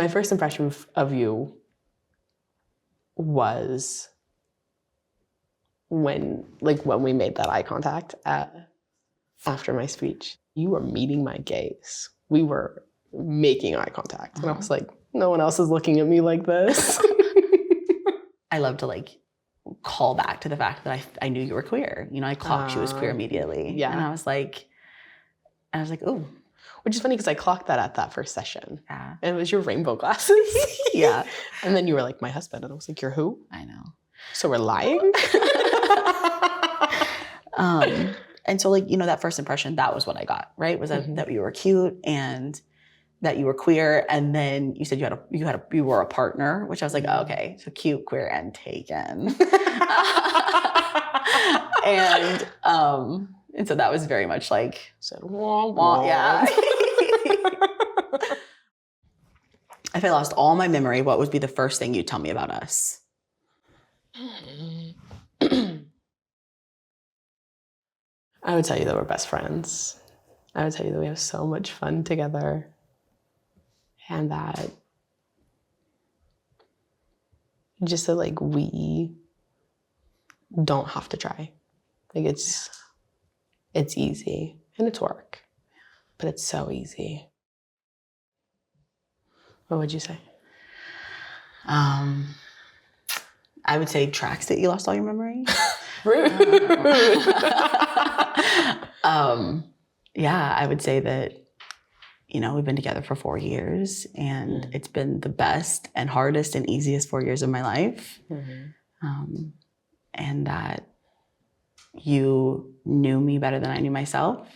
my first impression of you was when we made that eye contact after my speech. You were meeting my gaze. We were making eye contact. And I was like, no one else is looking at me like this. I love to like call back to the fact that I knew you were queer. You know, I clocked you as queer immediately. Yeah. And I was like, oh. Which is funny because I clocked that at that first session. Yeah. And it was your rainbow glasses. Yeah. And then you were like, my husband. And I was like, you're who? I know. So we're lying? And so like, you know, that first impression, that was what I got, right? Was that you were cute and that you were queer. And then you said you were a partner, which I was like, oh, okay, so cute, queer, and taken. And so that was very much like, said, wah, wah. Yeah. If I lost all my memory, what would be the first thing you'd tell me about us? I would tell you that we're best friends. I would tell you that we have so much fun together. And that just that like we don't have to try. Like it's easy and it's work, but it's so easy. What would you say? I would say tracks that you lost all your memory. Rude. Yeah, I would say that, you know, we've been together for 4 years and it's been the best and hardest and easiest 4 years of my life. And that you knew me better than I knew myself.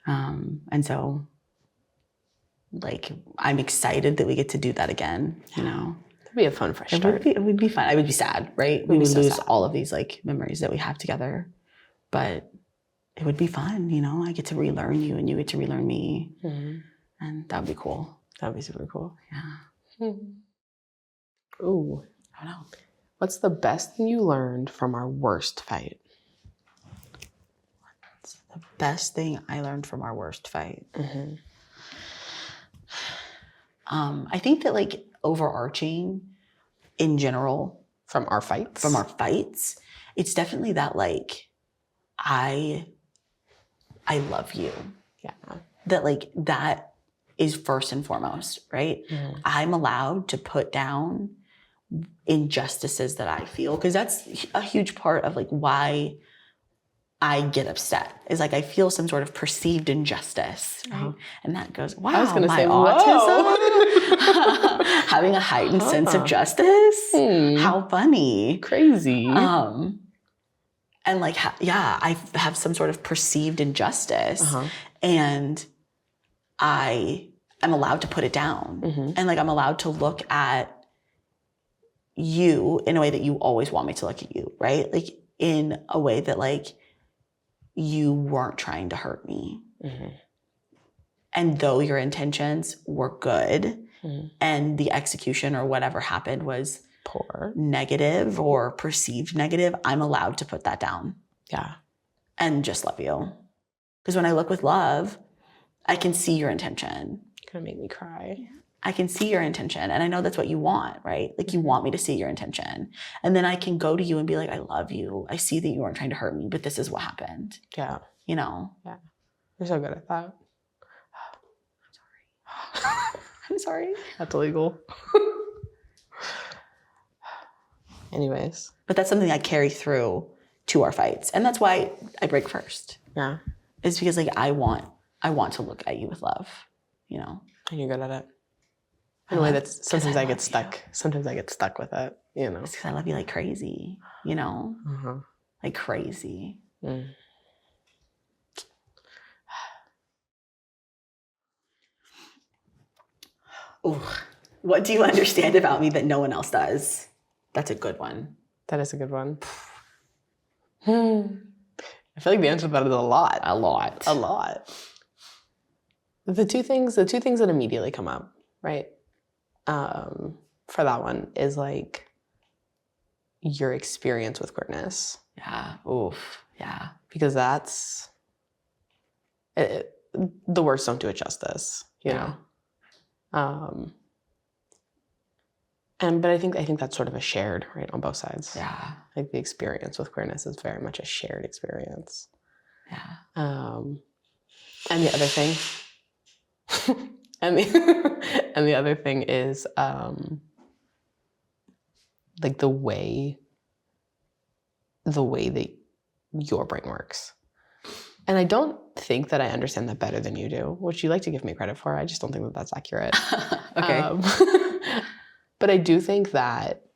And so like, I'm excited that we get to do that again, you know? It'd be a fun fresh start. It would be fun. I would be sad, right? We would lose all of these like memories that we have together, but it would be fun, you know? I get to relearn you and you get to relearn me. And that would be cool. That would be super cool. Yeah. Ooh. I don't know. What's the best thing you learned from our worst fight? What's the best thing I learned from our worst fight? I think that like overarching in general from our fights, it's definitely that like, I love you. Yeah. That like, that is first and foremost, right? I'm allowed to put down injustices that I feel, because that's a huge part of like why I get upset, is like I feel some sort of perceived injustice, right? And that goes, wow, I was gonna say, autism, having a heightened sense of justice. How funny. Crazy. And like, I have some sort of perceived injustice and I am allowed to put it down. And like, I'm allowed to look at you in a way that you always want me to look at you, right? Like in a way that like, you weren't trying to hurt me. And though your intentions were good and the execution or whatever happened was poor, negative or perceived negative, I'm allowed to put that down. Yeah. And just love you. Because when I look with love, I can see your intention. You're gonna make me cry. I can see your intention. And I know that's what you want, right? Like you want me to see your intention. And then I can go to you and be like, I love you. I see that you weren't trying to hurt me, but this is what happened. Yeah. You know? Yeah. You're so good at that. I'm sorry. That's illegal. Anyways. But that's something I carry through to our fights. And that's why I break first. Yeah. It's because like I want to look at you with love, you know? And you're good at it. In a way that's sometimes I get stuck. Sometimes I get stuck with it, you know. It's because I love you like crazy, you know? Like crazy. Ooh. What do you understand about me that no one else does? That's a good one. That is a good one. I feel like the answer to that is a lot. A lot. A lot. The two things that immediately come up, right? For that one is like your experience with queerness. Yeah. Oof. Yeah. Because that's the words don't do it justice, you know. But I think that's sort of a shared, right, on both sides. Yeah. Like the experience with queerness is very much a shared experience. Yeah. And the other thing, and the other thing is like the way that your brain works. And I don't think that I understand that better than you do, which you like to give me credit for. I just don't think that that's accurate. Okay. But I do think that,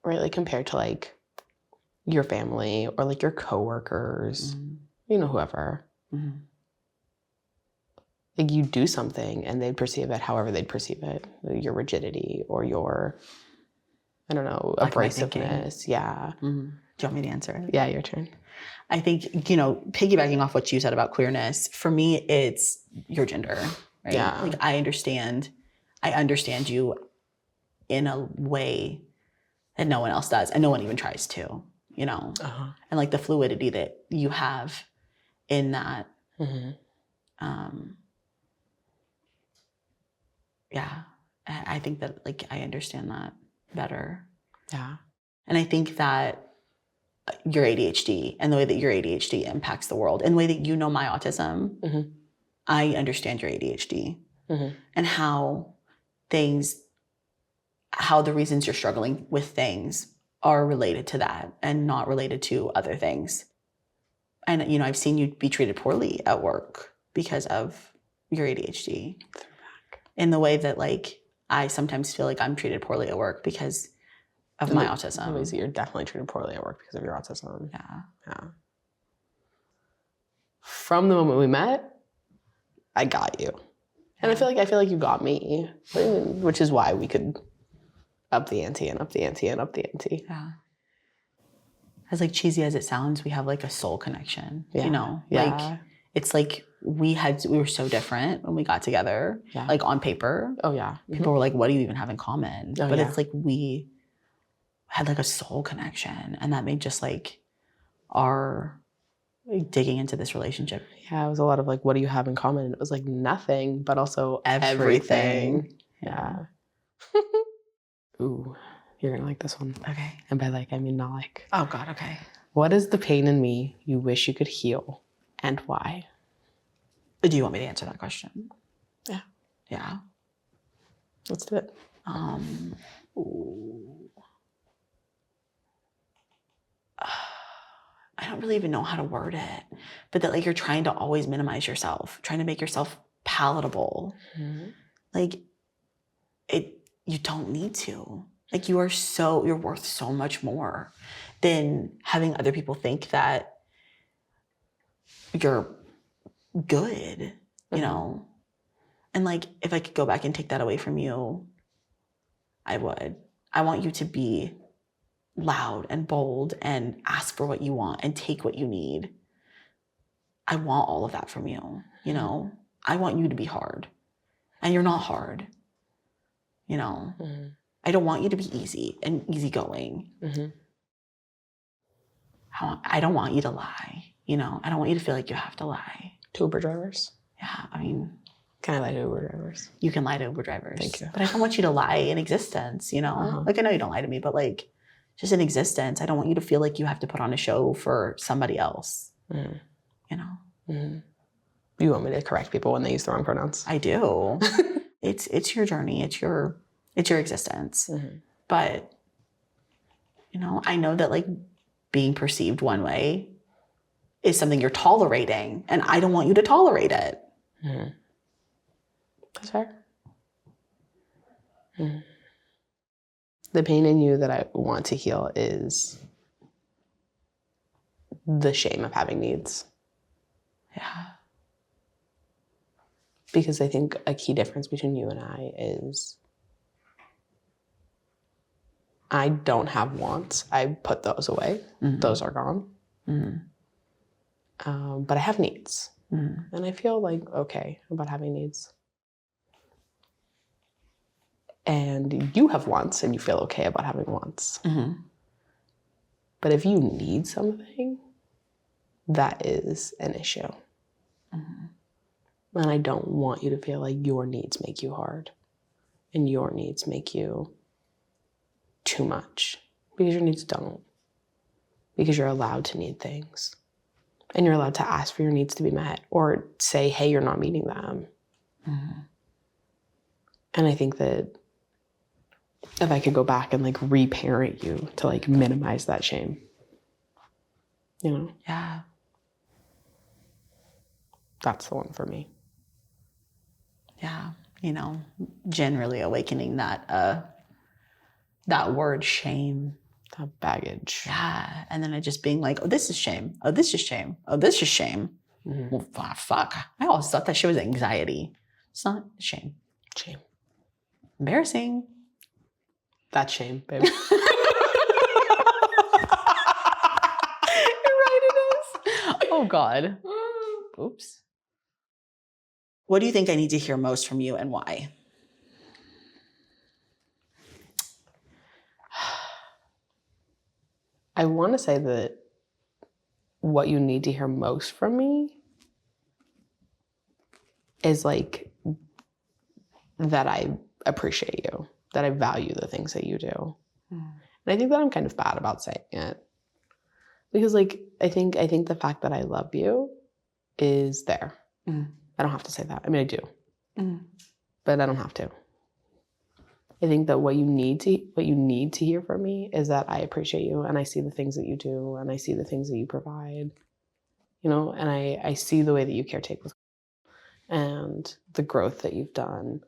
right, like compared to like your family or like your coworkers, whoever, like you do something and they'd perceive it however they'd perceive it, your rigidity or your, I don't know, like abrasiveness. Yeah. Do you want me to answer it? Yeah, your turn. I think, piggybacking off what you said about queerness, for me, it's your gender, right? Yeah. Like I understand you in a way that no one else does, and no one even tries to, and like the fluidity that you have in that. Yeah, I think that like I understand that better. Yeah. And I think that your ADHD and the way that your ADHD impacts the world and the way that my autism, I understand your ADHD and how the reasons you're struggling with things are related to that and not related to other things. And, I've seen you be treated poorly at work because of your ADHD in the way that like, I sometimes feel like I'm treated poorly at work because of my autism. The ways that you're definitely treated poorly at work because of your autism. Yeah. From the moment we met, I got you. And I feel like you got me, which is why we could up the ante and up the ante and up the ante. Yeah. As like cheesy as it sounds, we have like a soul connection, Yeah. Like it's like we were so different when we got together, like on paper. Oh yeah. People were like, what do you even have in common? Oh, but it's like we had like a soul connection, and that made just like our digging into this relationship. Yeah, it was a lot of like, what do you have in common? And it was like nothing, but also everything. Yeah. Ooh, you're gonna like this one. Okay. And by like, I mean not like. Oh God, okay. What is the pain in me you wish you could heal, and why? Do you want me to answer that question? Yeah. Yeah. Let's do it. I don't really even know how to word it, but that like you're trying to always minimize yourself, trying to make yourself palatable. Like you don't need to. Like you're worth so much more than having other people think that you're good, you know? And like, if I could go back and take that away from you, I would. I want you to be loud and bold and ask for what you want and take what you need. I want all of that from you, you know? I want you to be hard. And you're not hard, you know? I don't want you to be easy and easygoing. I don't want you to lie, you know? I don't want you to feel like you have to lie. To Uber drivers? Yeah, I mean... Can I lie to Uber drivers? You can lie to Uber drivers. Thank you. But I don't want you to lie in existence, you know? Like, I know you don't lie to me, but like, just in existence, I don't want you to feel like you have to put on a show for somebody else, you know? You want me to correct people when they use the wrong pronouns? I do. It's your journey. It's your existence. But, you know, I know that like being perceived one way is something you're tolerating, and I don't want you to tolerate it. That's fair. The pain in you that I want to heal is the shame of having needs. Yeah. Because I think a key difference between you and I is I don't have wants. I put those away. Those are gone. But I have needs. And I feel like okay about having needs. And you have wants and you feel okay about having wants. But if you need something, that is an issue. And I don't want you to feel like your needs make you hard and your needs make you too much, because your needs don't. Because you're allowed to need things. And you're allowed to ask for your needs to be met, or say, hey, you're not meeting them. Mm-hmm. And I think that if I could go back and like reparent you to like minimize that shame, you know? Yeah. That's the one for me. Yeah. You know, generally awakening that word shame. That baggage. Yeah. And then it just being like, oh, this is shame. Oh, this is shame. Oh, this is shame. Mm-hmm. Well, fuck. I always thought that shit was anxiety. It's not shame. Shame. Embarrassing. That's shame, babe. You're right, it is. Oh, God. Oops. What do you think I need to hear most from you, and why? I want to say that what you need to hear most from me is like that I appreciate you, that I value the things that you do. And I think that I'm kind of bad about saying it, because like I think the fact that I love you is there. I don't have to say that. I mean, I do, but I don't have to. I think that what you need to hear from me is that I appreciate you, and I see the things that you do, and I see the things that you provide, you know, and I see the way that you caretake with, and the growth that you've done,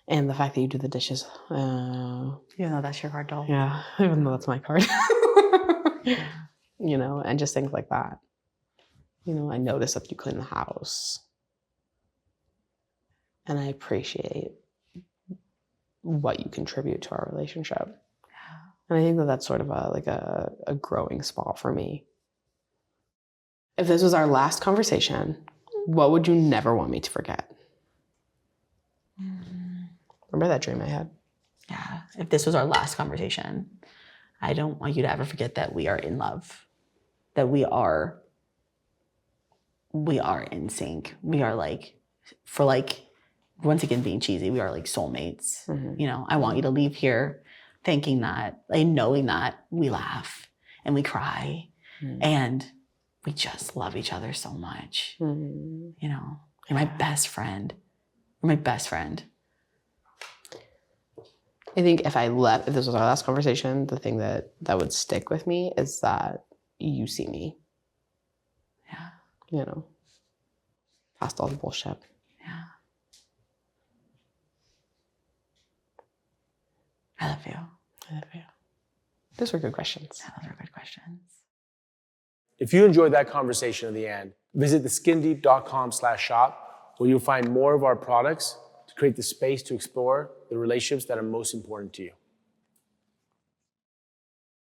and the fact that you do the dishes. Even though that's your card, doll. Yeah, even though that's my card. You know, and just things like that. You know, I notice that you clean the house, and I appreciate what you contribute to our relationship. Yeah. And I think that that's sort of a growing spot for me. If this was our last conversation, what would you never want me to forget? Remember that dream I had? Yeah. If this was our last conversation, I don't want you to ever forget that we are in love, that we are in sync. We are like, for like, once again, being cheesy, we are like soulmates. You know, I want you to leave here thinking that, like, knowing that we laugh and we cry and we just love each other so much. You know, you're my best friend. You're my best friend. I think if this was our last conversation, the thing that would stick with me is that you see me. Yeah. You know, past all the bullshit. Yeah. I love you. I love you. Those were good questions. Yeah, those were good questions. If you enjoyed that conversation at the end, visit theskindeep.com/shop, where you'll find more of our products to create the space to explore the relationships that are most important to you.